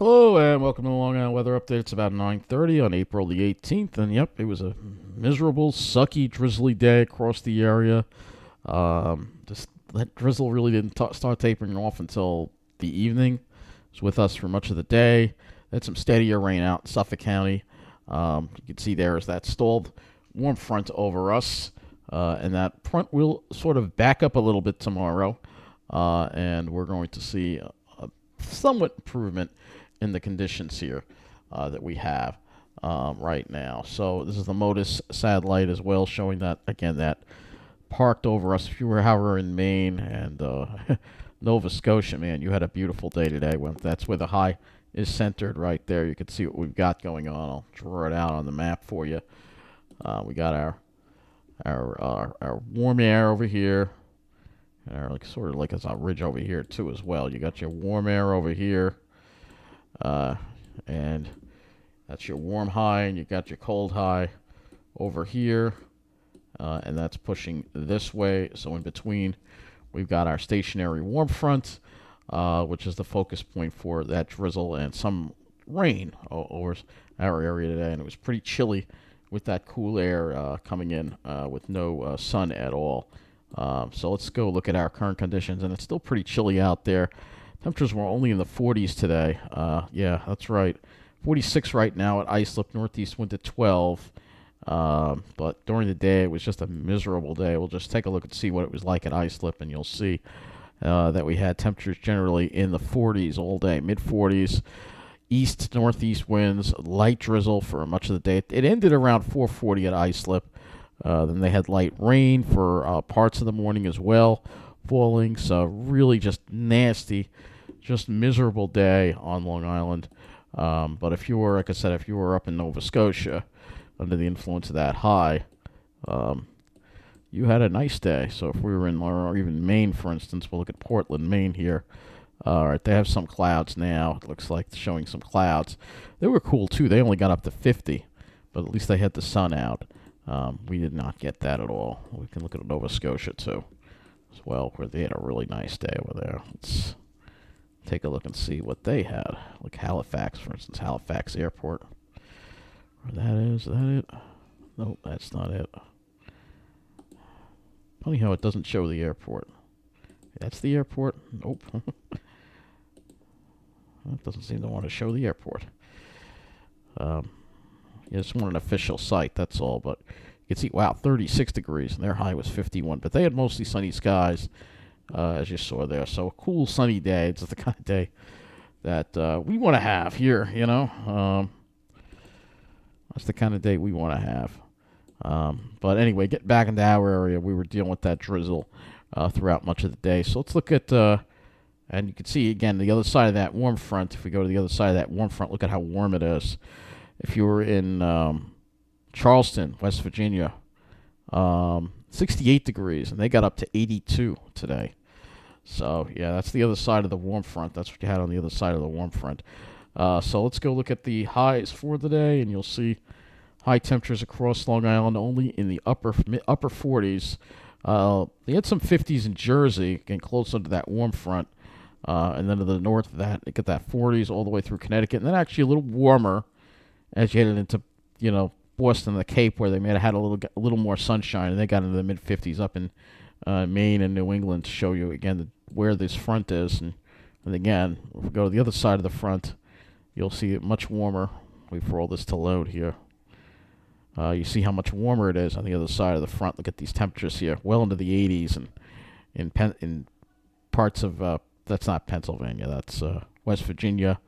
Hello and welcome to the Long Island Weather Update. It's about 9:30 on April the 18th, and yep, it was a miserable, sucky, drizzly day across the area. Just that drizzle really didn't start tapering off until the evening. It was with us for much of the day. Had some steadier rain out in Suffolk County. You can see there is that stalled warm front over us, and that front will sort of back up a little bit tomorrow, and we're going to see a somewhat improvement in the conditions here that we have right now. So this is the MODIS satellite as well, showing that, again, that parked over us. If you were, however, in Maine and Nova Scotia, man, you had a beautiful day today. That's where the high is centered right there. You can see what we've got going on. I'll draw it out on the map for you. We got our warm air over here, and sort of like it's a ridge over here too as well. You got your warm air over here. And that's your warm high, and you got your cold high over here, and that's pushing this way. So in between, we've got our stationary warm front, which is the focus point for that drizzle and some rain over our area today. And it was pretty chilly with that cool air coming in with no sun at all. So let's go look at our current conditions, and it's still pretty chilly out there. Temperatures were only in the 40s today. Yeah, that's right. 46 right now at Islip. Northeast went to 12. But during the day, it was just a miserable day. We'll just take a look and see what it was like at Islip, and you'll see that we had temperatures generally in the 40s all day, mid-40s. East-northeast winds, light drizzle for much of the day. It ended around 4:40 at Islip. Then they had light rain for parts of the morning as well, falling. So really just nasty, just miserable day on Long Island. But if you were, like I said, if you were up in Nova Scotia under the influence of that high, you had a nice day. So if we were in, or even Maine, for instance, we'll look at Portland, Maine here. All right, they have some clouds now. It looks like showing some clouds. They were cool too. They only got up to 50, but at least they had the sun out. We did not get that at all. We can look at Nova Scotia too as well, where they had a really nice day over there. Let's take a look and see what they had. Like Halifax, for instance, Halifax Airport. Where that is that it? Nope, that's not it. Funny how it doesn't show the airport. That's the airport? Nope. It doesn't seem to want to show the airport. It's more an official site, that's all. But you can see, wow, 36 degrees, and their high was 51. But they had mostly sunny skies, as you saw there. So a cool, sunny day. It's the kind of day that we want to have here, you know. That's the kind of day we want to have. But anyway, get back into our area. We were dealing with that drizzle throughout much of the day. So let's look at, and you can see, again, the other side of that warm front. If we go to the other side of that warm front, look at how warm it is. If you were in Charleston, West Virginia, 68 degrees, and they got up to 82 today. So, yeah, that's the other side of the warm front. That's what you had on the other side of the warm front. So let's go look at the highs for the day, and you'll see high temperatures across Long Island only in the upper 40s. They had some 50s in Jersey, getting closer to that warm front. And then to the north of that, they get that 40s all the way through Connecticut. And then actually a little warmer as you headed into, Boston, the Cape, where they may have had a little more sunshine, and they got into the mid-50s up in Maine and New England to show you, again, where this front is. And again, if we go to the other side of the front, you'll see it much warmer. Wait for all this to load here. You see how much warmer it is on the other side of the front. Look at these temperatures here, well into the 80s, and in parts of, that's not Pennsylvania, that's West Virginia.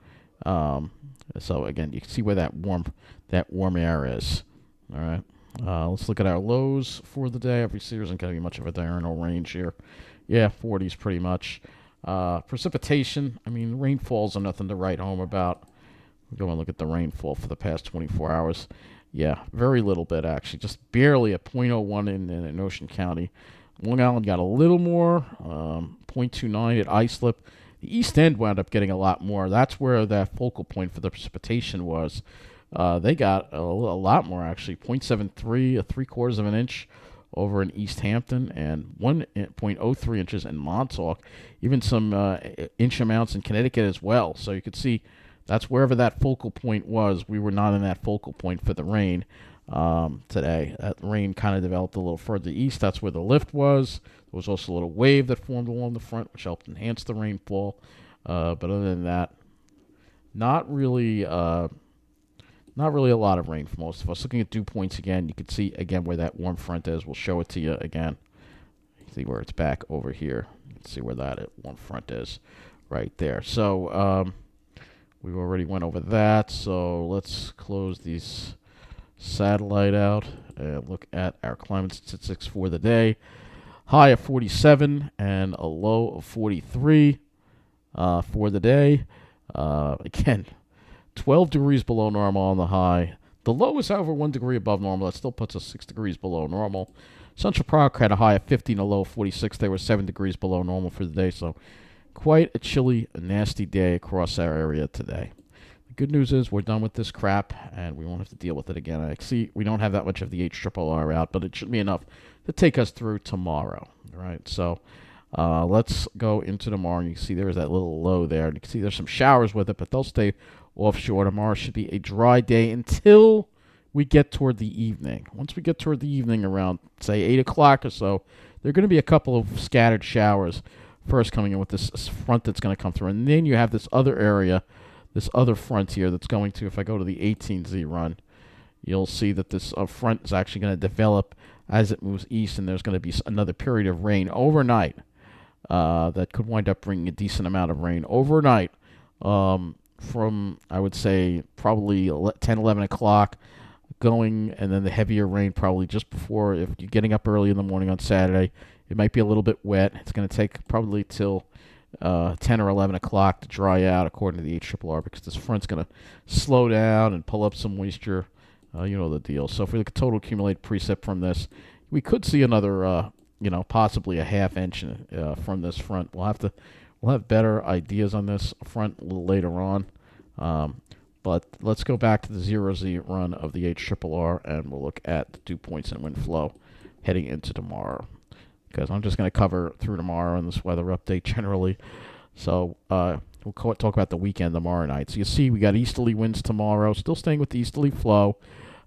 So again, you can see where that warm air is. All right. Let's look at our lows for the day. Obviously, there isn't going to be much of a diurnal range here. Yeah, 40s pretty much. Precipitation, rainfalls are nothing to write home about. We'll go and look at the rainfall for the past 24 hours. Yeah, very little bit, actually. Just barely a .01 in Ocean County. Long Island got a little more, .29 at Islip. The East End wound up getting a lot more. That's where that focal point for the precipitation was. They got a lot more, actually. .73, a 3/4 of an inch over in East Hampton, and 1.03 inches in Montauk. Even some inch amounts in Connecticut as well. So you could see That's wherever that focal point was. We were not in that focal point for the rain today. That rain kind of developed a little further east. That's where the lift was. There was also a little wave that formed along the front, which helped enhance the rainfall. But other than that, not really, not really a lot of rain for most of us. Looking at dew points again, you can see again where that warm front is. We'll show it to you again. See where it's back over here. You can see where that warm front is, right there. So we already went over that. So let's close these satellite out and look at our climate statistics for the day. High of 47 and a low of 43 for the day. Again, 12 degrees below normal on the high. The low is, however, 1 degree above normal. That still puts us 6 degrees below normal. Central Park had a high of 50 and a low of 46. They were 7 degrees below normal for the day, so quite a chilly, nasty day across our area today. The good news is we're done with this crap, and we won't have to deal with it again. I see we don't have that much of the HRRR out, but it should be enough to take us through tomorrow. All right, so let's go into tomorrow. You can see there's that little low there, and you can see there's some showers with it, but they'll stay offshore. Tomorrow should be a dry day until we get toward the evening. Once we get toward the evening around, say, 8 o'clock or so, there are going to be a couple of scattered showers first coming in with this front that's going to come through. And then you have this other area, this other front here that's going to, if I go to the 18Z run, you'll see that this front is actually going to develop as it moves east, and there's going to be another period of rain overnight that could wind up bringing a decent amount of rain overnight from, I would say, probably 10, 11 o'clock going, and then the heavier rain probably just before. If you're getting up early in the morning on Saturday, it might be a little bit wet. It's going to take probably till 10 or 11 o'clock to dry out, according to the HRRR, because this front's going to slow down and pull up some moisture. You know the deal. So if we look at total accumulated precip from this, we could see another, possibly a half inch from this front. We'll have better ideas on this front a little later on. But let's go back to the 0Z run of the HRRR, and we'll look at the dew points and wind flow heading into tomorrow, because I'm just going to cover through tomorrow in this weather update generally. So we'll talk about the weekend tomorrow night. So you see we got easterly winds tomorrow, still staying with the easterly flow.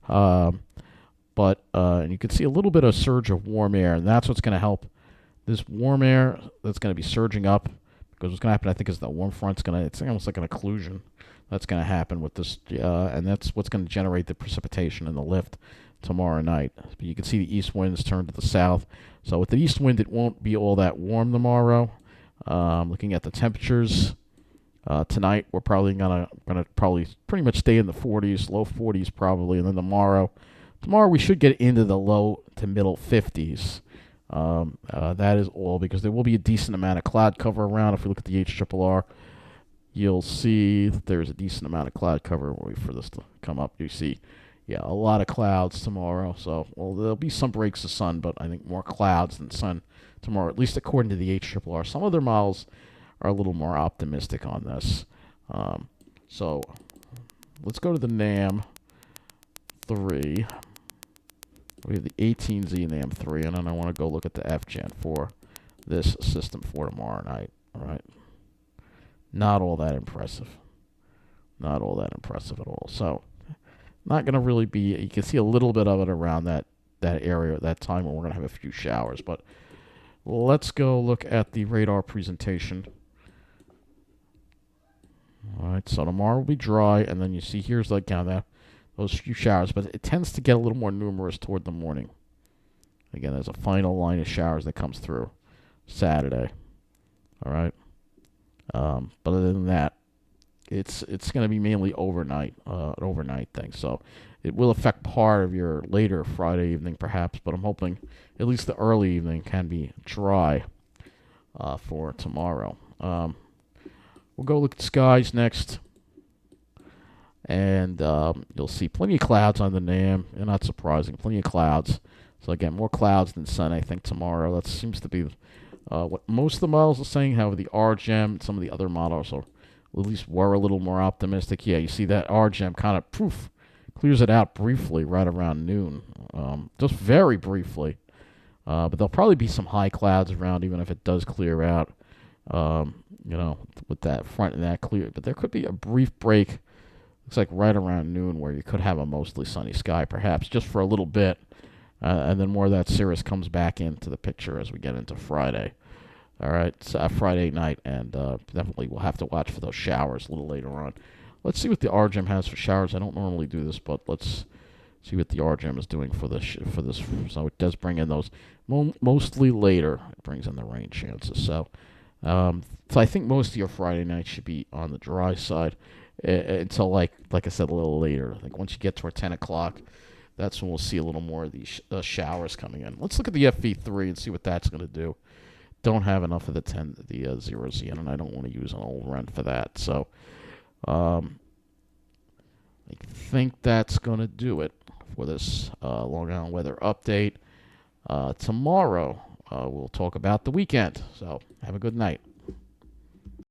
But you can see a little bit of surge of warm air, and that's what's going to help. This warm air that's going to be surging up, because what's going to happen, I think, is the warm front's it's almost like an occlusion that's going to happen with this, and that's what's going to generate the precipitation and the lift tomorrow night. But you can see the east winds turn to the south. So with the east wind, it won't be all that warm tomorrow. Looking at the temperatures tonight, we're probably gonna pretty much stay in the 40s, low 40s probably, and then tomorrow we should get into the low to middle 50s. That is all, because there will be a decent amount of cloud cover around. If we look at the HRRR, you'll see that there's a decent amount of cloud cover. Wait for this to come up. You see, a lot of clouds tomorrow. So, there'll be some breaks of sun, but I think more clouds than sun tomorrow, at least according to the HRRR. Some other models are a little more optimistic on this. So, let's go to the NAM 3. We have the 18Z NAM 3, and then I want to go look at the FGen for this system for tomorrow night. All right. Not all that impressive. Not all that impressive at all. So, not going to really be, you can see a little bit of it around that area at that time when we're going to have a few showers. But let's go look at the radar presentation. All right, so tomorrow will be dry, and then you see here's like those few showers, but it tends to get a little more numerous toward the morning. Again, there's a final line of showers that comes through Saturday. All right. But other than that, it's going to be mainly overnight, an overnight thing. So it will affect part of your later Friday evening, perhaps. But I'm hoping at least the early evening can be dry for tomorrow. We'll go look at skies next, and you'll see plenty of clouds on the NAM. And not surprising, plenty of clouds. So again, more clouds than sun, I think, tomorrow. That seems to be what most of the models are saying. However, the RGEM, some of the other models are, at least were a little more optimistic. Yeah, you see that RGEM kind of clears it out briefly right around noon, just very briefly. But there'll probably be some high clouds around even if it does clear out. You know, with that front and that clear. But there could be a brief break. Looks like right around noon where you could have a mostly sunny sky, perhaps just for a little bit, and then more of that cirrus comes back into the picture as we get into Friday. All right, so, Friday night, and definitely we'll have to watch for those showers a little later on. Let's see what the RGM has for showers. I don't normally do this, but let's see what the RGM is doing for this. So it does bring in those mostly later. It brings in the rain chances. So I think most of your Friday night should be on the dry side until like I said a little later. I think once you get toward 10 o'clock, that's when we'll see a little more of these showers coming in. Let's look at the FV3 and see what that's going to do. Don't have enough of the 0Z in, and I don't want to use an old run for that. So I think that's going to do it for this Long Island weather update. Tomorrow, we'll talk about the weekend. So have a good night.